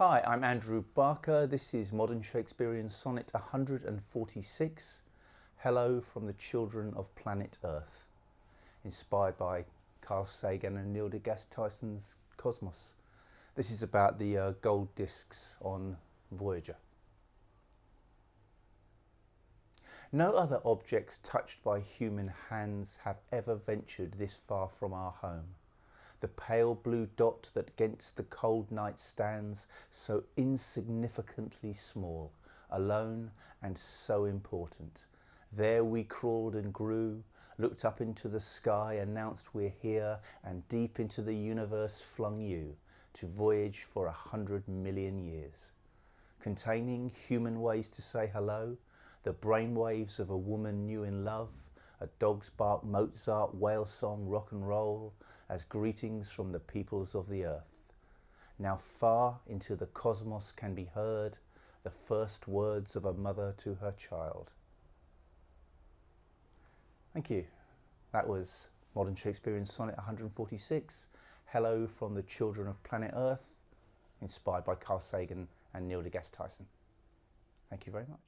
Hi, I'm Andrew Barker. This is Modern Shakespearean Sonnet 146, Hello from the Children of Planet Earth, inspired by Carl Sagan and Neil deGrasse Tyson's Cosmos. This is about the gold discs on Voyager. No other objects touched by human hands have ever ventured this far from our home. The pale blue dot that 'gainst the cold night stands, so insignificantly small, alone and so important. There we crawled and grew, looked up into the sky, announced we're here, and deep into the universe flung you, to voyage for 100 million years. Containing human ways to say hello, the brainwaves of a woman new in love, a dog's bark, Mozart, whale song, rock and roll, as greetings from the peoples of the earth. Now far into the cosmos can be heard the first words of a mother to her child. Thank you. That was Modern Shakespearean Sonnet 146, Hello from the Children of Planet Earth, inspired by Carl Sagan and Neil deGrasse Tyson. Thank you very much.